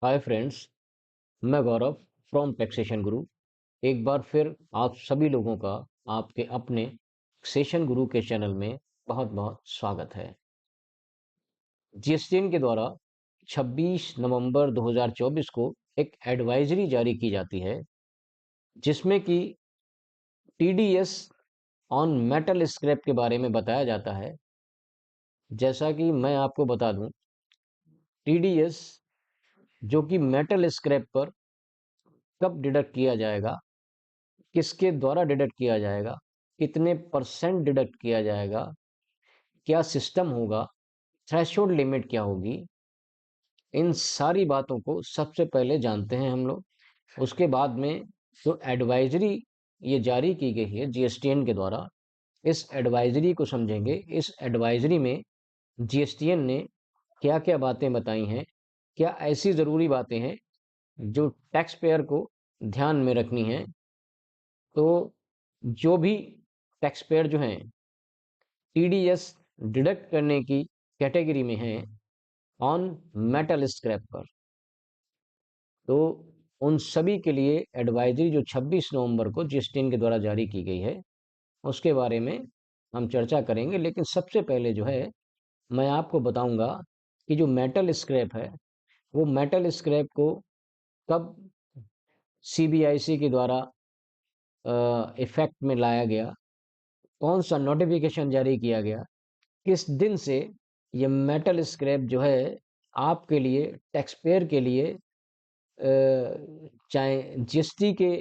Hi friends, मैं गौरव from taxation गुरु। एक बार फिर आप सभी लोगों का आपके अपने टैक्सेशन गुरु के चैनल में बहुत बहुत स्वागत है। जीएसटीएन के द्वारा 26 नवंबर 2024 को एक एडवाइजरी जारी की जाती है, जिसमें कि टीडीएस ऑन मेटल स्क्रैप के बारे में बताया जाता है। जैसा कि मैं आपको बता दूं, टीडीएस जो कि मेटल स्क्रैप पर कब डिडक्ट किया जाएगा, किसके द्वारा डिडक्ट किया जाएगा, कितने परसेंट डिडक्ट किया जाएगा, क्या सिस्टम होगा, थ्रेशोल्ड लिमिट क्या होगी, इन सारी बातों को सबसे पहले जानते हैं हम लोग। उसके बाद में जो एडवाइजरी ये जारी की गई है जीएसटीएन के द्वारा, इस एडवाइजरी को समझेंगे। इस एडवाइजरी में जीएसटीएन ने क्या क्या बातें बताई हैं, क्या ऐसी ज़रूरी बातें हैं जो टैक्स पेयर को ध्यान में रखनी है। तो जो भी टैक्स पेयर जो हैं टीडीएस डिडक्ट करने की कैटेगरी में हैं ऑन मेटल स्क्रैप पर, तो उन सभी के लिए एडवाइजरी जो 26 नवंबर को जीएसटीएन के द्वारा जारी की गई है, उसके बारे में हम चर्चा करेंगे। लेकिन सबसे पहले जो है, मैं आपको बताऊंगा कि जो मेटल स्क्रैप है, वो मेटल स्क्रैप को कब सीबीआईसी के द्वारा इफेक्ट में लाया गया, कौन सा नोटिफिकेशन जारी किया गया, किस दिन से ये मेटल स्क्रैप जो है आपके लिए, टैक्स पेयर के लिए, चाहे जीएसटी के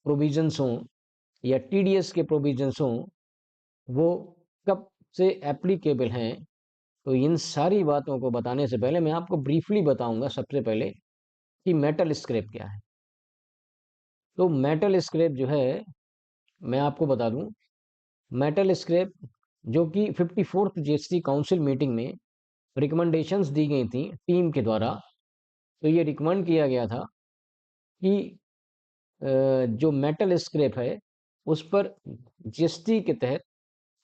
प्रोविजंस हों या टीडीएस के प्रोविजंस हों, वो कब से एप्लीकेबल हैं। तो इन सारी बातों को बताने से पहले मैं आपको ब्रीफली बताऊंगा सबसे पहले कि मेटल स्क्रैप क्या है। तो मेटल स्क्रैप जो है, मैं आपको बता दूं, मेटल स्क्रैप जो कि 54th जीएसटी काउंसिल मीटिंग में रिकमेंडेशंस दी गई थी टीम के द्वारा। तो ये रिकमेंड किया गया था कि जो मेटल स्क्रैप है उस पर जीएसटी के तहत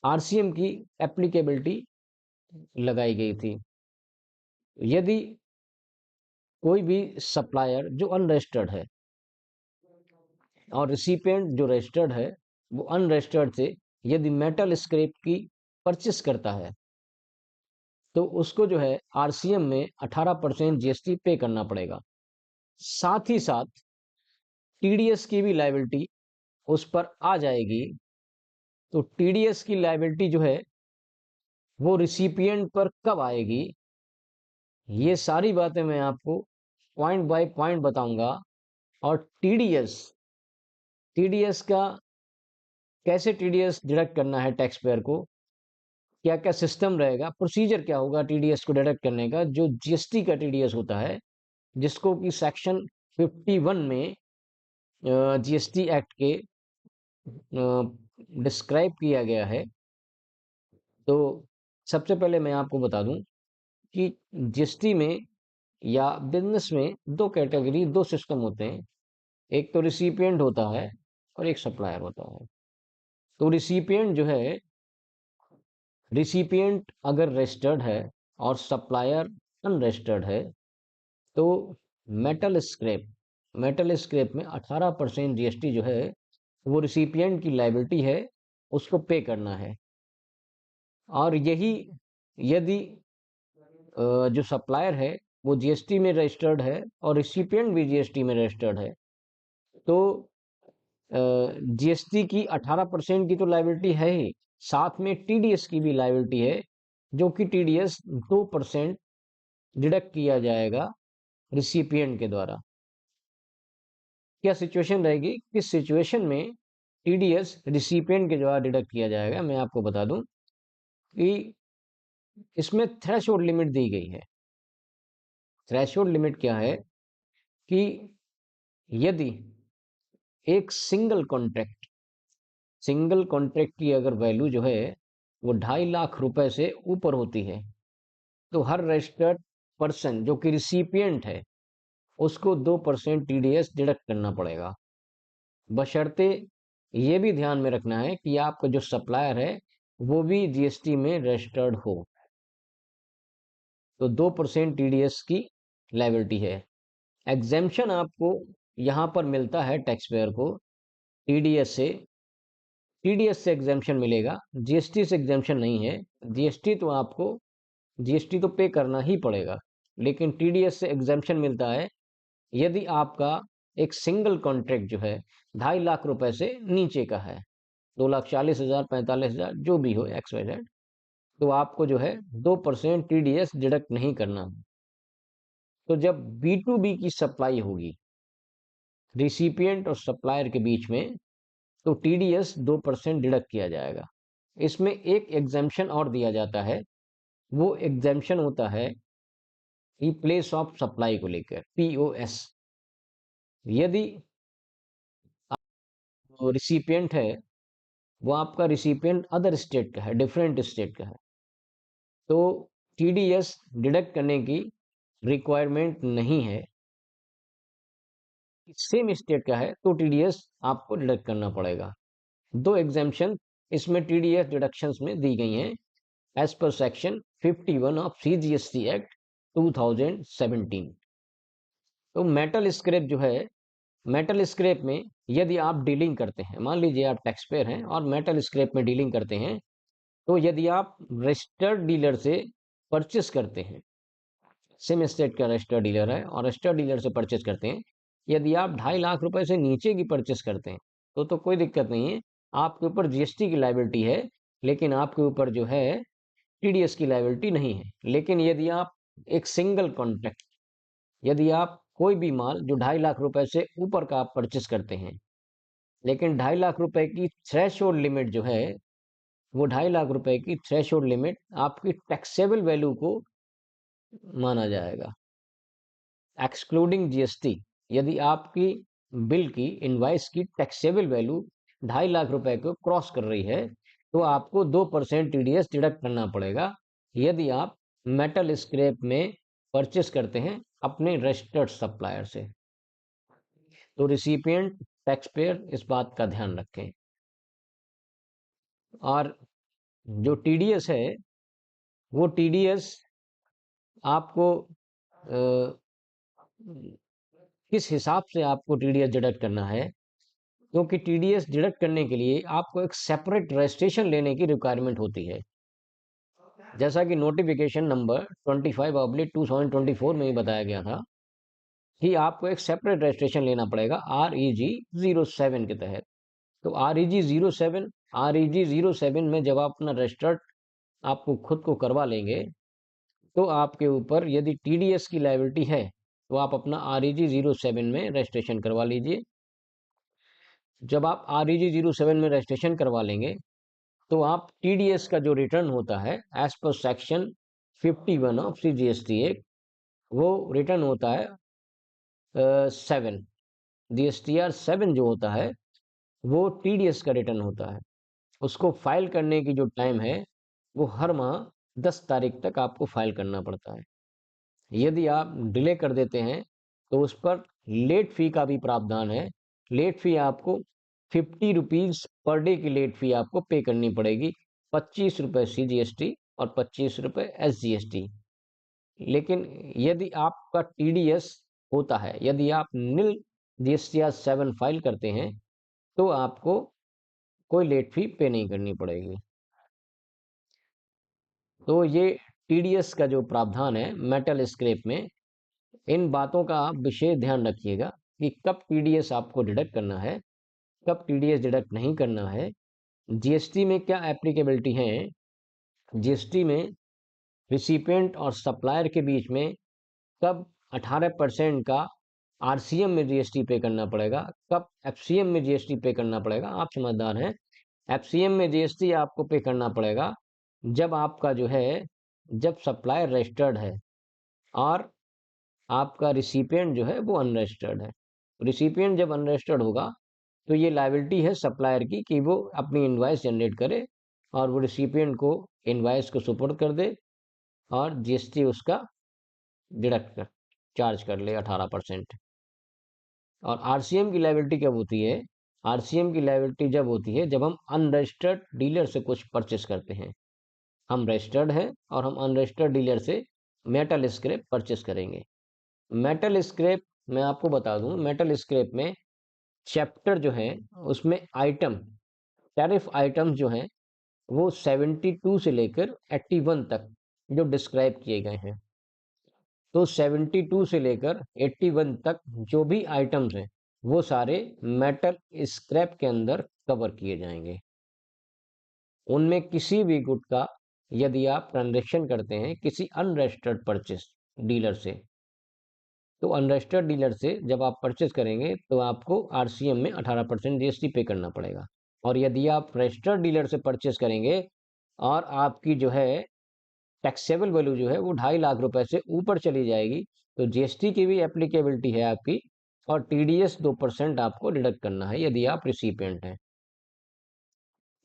आरसीएम की एप्लीकेबिलिटी लगाई गई थी। यदि कोई भी सप्लायर जो अनरजिस्टर्ड है और रिसिपिएंट जो रजिस्टर्ड है, वो अनरजिस्टर्ड से यदि मेटल स्क्रैप की परचेस करता है, तो उसको जो है आरसीएम में 18% जीएसटी पे करना पड़ेगा। साथ ही साथ टीडीएस की भी लायबिलिटी उस पर आ जाएगी। तो टीडीएस की लायबिलिटी जो है वो रिसिपिएंट पर कब आएगी, ये सारी बातें मैं आपको पॉइंट बाय पॉइंट बताऊंगा। और टीडीएस टीडीएस का कैसे टीडीएस डिडक्ट करना है टैक्स पेयर को, क्या क्या सिस्टम रहेगा, प्रोसीजर क्या होगा टीडीएस को डिडक्ट करने का, जो जीएसटी का टीडीएस होता है, जिसको कि सेक्शन 51 में जीएसटी एक्ट के डिस्क्राइब किया गया है। तो सबसे पहले मैं आपको बता दूं कि जीएसटी में या बिजनेस में दो कैटेगरी, दो सिस्टम होते हैं। एक तो रिसिपिएंट होता है और एक सप्लायर होता है। तो रिसिपिएंट जो है, रिसिपिएंट अगर रजिस्टर्ड है और सप्लायर अनरजिस्टर्ड है, तो मेटल स्क्रैप मेटल स्क्रैप में 18% जीएसटी जो है वो रिसिपिएंट की लायबिलिटी है, उसको पे करना है। और यही यदि जो सप्लायर है वो जीएसटी में रजिस्टर्ड है और रिसिपिएंट भी जीएसटी में रजिस्टर्ड है, तो जीएसटी की 18% की तो लायबिलिटी है ही, साथ में टीडीएस की भी लायबिलिटी है, जो कि टीडीएस 2% डिडक्ट किया जाएगा रिसिपिएंट के द्वारा। क्या सिचुएशन रहेगी, किस सिचुएशन में टीडीएस रिसिपिएंट के द्वारा डिडक्ट किया जाएगा, मैं आपको बता दूं कि इसमें थ्रेशोल्ड लिमिट दी गई है। थ्रेशोल्ड लिमिट क्या है कि यदि एक सिंगल कॉन्ट्रैक्ट की अगर वैल्यू जो है वो 2.5 लाख रुपए से ऊपर होती है, तो हर रजिस्टर्ड पर्सन जो कि रिसिपिएंट है, उसको 2% टीडीएस डिडक्ट करना पड़ेगा। बशर्ते ये भी ध्यान में रखना है कि आपका जो सप्लायर है वो भी जीएसटी में रजिस्टर्ड हो। तो 2% टीडीएस की लायबिलिटी है। एग्जेम्पशन आपको यहाँ पर मिलता है टैक्स पेयर को टीडीएस से। टीडीएस से एग्जेम्पशन मिलेगा, जीएसटी से एग्जेम्पशन नहीं है। जीएसटी तो आपको जीएसटी तो पे करना ही पड़ेगा, लेकिन टीडीएस से एग्जेम्पशन मिलता है यदि आपका एक सिंगल कॉन्ट्रैक्ट जो है 2.5 लाख रुपए से नीचे का है, 2,40,000 45,000 जो भी हो एक्स वाई जेड, तो आपको जो है 2% टीडीएस डिडक्ट नहीं करना है। तो जब बी टू बी की सप्लाई होगी रिसिपिएंट और सप्लायर के बीच में, तो टीडीएस 2% डिडक्ट किया जाएगा। इसमें एक एग्जेम्पशन और दिया जाता है, वो एग्जेम्पशन होता है कि प्लेस ऑफ सप्लाई को लेकर, पीओएस। यदि रिसिपिएंट है वो आपका रिसिपिएंट अदर स्टेट का है, डिफरेंट स्टेट का है, तो टीडीएस डिडक्ट करने की रिक्वायरमेंट नहीं है। सेम स्टेट का है तो टीडीएस आपको डिडक्ट करना पड़ेगा। दो एग्जेम्पशन इसमें टीडीएस डिडक्शंस में दी गई हैं as per section 51 of CGST act 2017। तो मेटल स्क्रैप जो है, मेटल स्क्रैप में यदि आप डीलिंग करते हैं, मान लीजिए आप टैक्स पेयर हैं और मेटल स्क्रैप में डीलिंग करते हैं, तो यदि आप रजिस्टर्ड डीलर से परचेस करते हैं, सेम स्टेट का रजिस्टर्ड डीलर है और रजिस्टर्ड डीलर से परचेस करते हैं, यदि आप 2.5 लाख रुपए से नीचे की परचेस करते हैं तो कोई दिक्कत नहीं है, आपके ऊपर जीएसटी की लायबिलिटी है, लेकिन आपके ऊपर जो है टीडीएस की लायबिलिटी नहीं है। लेकिन यदि आप एक सिंगल कॉन्ट्रैक्ट, यदि आप कोई भी माल जो 2.5 लाख रुपए से ऊपर का आप परचेस करते हैं, लेकिन 2.5 लाख रुपए की थ्रेशोल्ड लिमिट जो है, वो 2.5 लाख रुपए की थ्रेशोल्ड लिमिट आपकी टैक्सेबल वैल्यू को माना जाएगा, एक्सक्लूडिंग जीएसटी। यदि आपकी बिल की इनवाइस की टैक्सेबल वैल्यू 2.5 लाख रुपए को क्रॉस कर रही है, तो आपको 2% टीडीएस डिडक्ट करना पड़ेगा यदि आप मेटल स्क्रैप में परचेस करते हैं अपने रजिस्टर्ड सप्लायर से। तो रिसिपिएंट टैक्स पेयर इस बात का ध्यान रखें। और जो टीडीएस है, वो टीडीएस आपको किस हिसाब से आपको टीडीएस डिडक्ट करना है, क्योंकि टीडीएस डिडक्ट करने के लिए आपको एक सेपरेट रजिस्ट्रेशन लेने की रिक्वायरमेंट होती है। जैसा कि नोटिफिकेशन नंबर 25/2024 में ही बताया गया था कि आपको एक सेपरेट रजिस्ट्रेशन लेना पड़ेगा REG 07 के तहत। तो REG 07 में जब आप अपना रजिस्टर्ड आपको खुद को करवा लेंगे, तो आपके ऊपर यदि टीडीएस की लायबिलिटी है तो आप अपना REG 07 में रजिस्ट्रेशन करवा लीजिए। जब आप REG 07 में रजिस्ट्रेशन करवा लेंगे, तो आप टीडीएस का जो रिटर्न होता है as per section 51 of CGST act, वो रिटर्न होता है 7, जीएसटीआर 7 जो होता है वो टीडीएस का रिटर्न होता है। उसको फाइल करने की जो टाइम है वो हर माह 10 तारीख तक आपको फाइल करना पड़ता है। यदि आप डिले कर देते हैं तो उस पर लेट फी का भी प्रावधान है। लेट फी आपको 50 रुपीज़ पर डे की लेट फी आपको पे करनी पड़ेगी, 25 रुपये सीजीएसटी और 25 रुपये एसजीएसटी। लेकिन यदि आपका टीडीएस होता है, यदि आप नील जीएसटीआर 7 फाइल करते हैं, तो आपको कोई लेट फी पे नहीं करनी पड़ेगी। तो ये टीडीएस का जो प्रावधान है मेटल स्क्रैप में, इन बातों का आप विशेष ध्यान रखिएगा कि कब टीडीएस आपको डिडक्ट करना है, कब टीडीएस डिडक्ट नहीं करना है। जीएसटी में क्या एप्लीकेबिलिटी है, जीएसटी में रिसिपिएंट और सप्लायर के बीच में कब 18% का आरसीएम में जीएसटी पे करना पड़ेगा, कब एफसीएम में जीएसटी पे करना पड़ेगा, आप समझदार हैं। एफसीएम में जीएसटी आपको पे करना पड़ेगा जब आपका जो है, जब सप्लायर रजिस्टर्ड है और आपका रिसिपिएंट जो है वो अनरजिस्टर्ड है। रिसिपिएंट जब अनरजिस्टर्ड होगा तो ये लायबिलिटी है सप्लायर की कि वो अपनी इनवाइस जनरेट करे और वो रिसिपिएंट को इनवाइस को सुपुर्द कर दे और जीएसटी उसका डिडक्ट कर चार्ज कर ले 18%। और आरसीएम की लायबिलिटी कब होती है, आरसीएम की लायबिलिटी जब होती है जब हम अनरजिस्टर्ड डीलर से कुछ परचेस करते हैं। हम रजिस्टर्ड हैं और हम अनरजिस्टर्ड डीलर से मेटल स्क्रैप परचेस करेंगे। मेटल स्क्रैप मैं आपको बता दूं, मेटल स्क्रैप में चैप्टर जो है उसमें आइटम, टैरिफ आइटम्स जो हैं वो 72 से लेकर 81 तक जो डिस्क्राइब किए गए हैं। तो 72 से लेकर 81 तक जो भी आइटम्स हैं वो सारे मेटल स्क्रैप के अंदर कवर किए जाएंगे। उनमें किसी भी गुड का यदि आप ट्रांजेक्शन करते हैं किसी अनरजिस्टर्ड परचेस डीलर से, तो अनरजिस्टर्ड डीलर से जब आप परचेस करेंगे तो आपको आरसीएम में 18% जीएसटी पे करना पड़ेगा। और यदि आप रजिस्टर्ड डीलर से परचेस करेंगे और आपकी जो है टैक्सेबल वैल्यू जो है वो 2.5 लाख रुपए से ऊपर चली जाएगी, तो जीएसटी की भी एप्लीकेबिलिटी है आपकी, और टीडीएस 2% आपको डिडक्ट करना है यदि आप रिसिपिएंट हैं।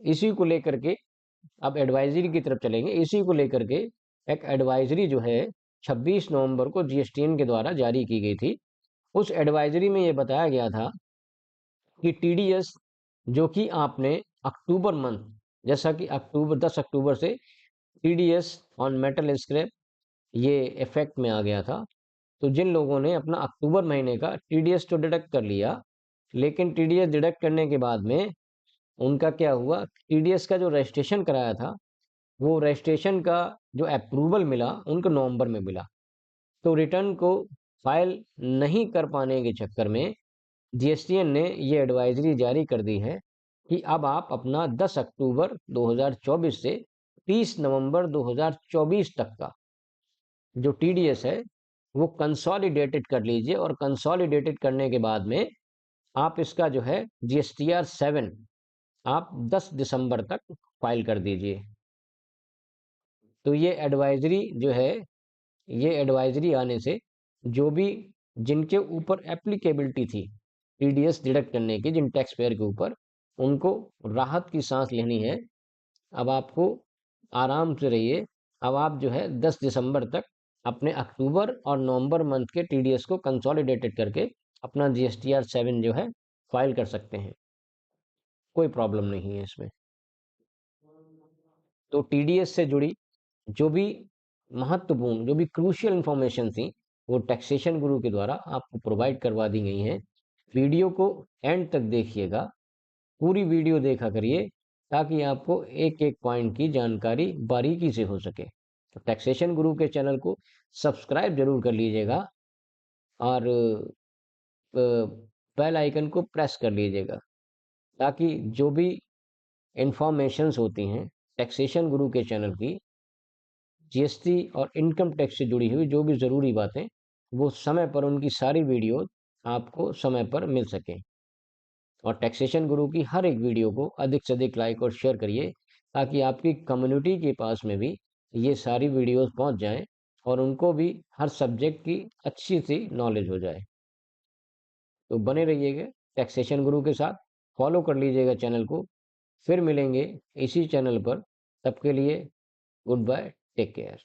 इसी को लेकर के अब एडवाइजरी की तरफ चलेंगे। इसी को लेकर के एक एडवाइजरी जो है 26 नवंबर को जीएसटीएन के द्वारा जारी की गई थी। उस एडवाइजरी में ये बताया गया था कि टीडीएस जो कि आपने अक्टूबर मंथ, जैसा कि अक्टूबर 10 अक्टूबर से टीडीएस ऑन मेटल स्क्रैप ये इफेक्ट में आ गया था। तो जिन लोगों ने अपना अक्टूबर महीने का टीडीएस तो डिडक्ट कर लिया, लेकिन टीडीएस डिडक्ट करने के बाद में उनका क्या हुआ, टीडीएस का जो रजिस्ट्रेशन कराया था वो रजिस्ट्रेशन का जो अप्रूवल मिला उनको नवंबर में मिला। तो रिटर्न को फाइल नहीं कर पाने के चक्कर में जीएसटीएन ने ये एडवाइजरी जारी कर दी है कि अब आप अपना 10 अक्टूबर 2024 से 30 नवंबर 2024 तक का जो टीडीएस है वो कंसोलिडेटेड कर लीजिए, और कंसोलिडेटेड करने के बाद में आप इसका जो है जीएसटीआर 7 आप 10 दिसंबर तक फाइल कर दीजिए। तो ये एडवाइजरी जो है, ये एडवाइजरी आने से जो भी जिनके ऊपर एप्लीकेबिलिटी थी टीडीएस डिडक्ट करने की, जिन टैक्स पेयर के ऊपर, उनको राहत की सांस लेनी है। अब आपको आराम से रहिए। अब आप जो है 10 दिसंबर तक अपने अक्टूबर और नवंबर मंथ के टीडीएस को कंसोलिडेटेड करके अपना जीएसटीआर 7 जो है फाइल कर सकते हैं। कोई प्रॉब्लम नहीं है इसमें। तो टीडीएस से जुड़ी जो भी महत्वपूर्ण, जो भी क्रूशियल इंफॉर्मेशन थी वो टैक्सेशन गुरु के द्वारा आपको प्रोवाइड करवा दी गई हैं। वीडियो को एंड तक देखिएगा, पूरी वीडियो देखा करिए, ताकि आपको एक एक पॉइंट की जानकारी बारीकी से हो सके। तो टैक्सेशन गुरु के चैनल को सब्सक्राइब जरूर कर लीजिएगा, और बेल आइकन को प्रेस कर लीजिएगा, ताकि जो भी इंफॉर्मेशंस होती हैं टैक्सेशन गुरु के चैनल की, जीएसटी और इनकम टैक्स से जुड़ी हुई जो भी ज़रूरी बातें, वो समय पर उनकी सारी वीडियो आपको समय पर मिल सकें। और टैक्सेशन गुरु की हर एक वीडियो को अधिक से अधिक लाइक और शेयर करिए, ताकि आपकी कम्युनिटी के पास में भी ये सारी वीडियोस पहुंच जाएं और उनको भी हर सब्जेक्ट की अच्छी सी नॉलेज हो जाए। तो बने रहिएगा टैक्सेशन गुरु के साथ, फॉलो कर लीजिएगा चैनल को। फिर मिलेंगे इसी चैनल पर, तब के लिए गुड बाय, टेक केयर।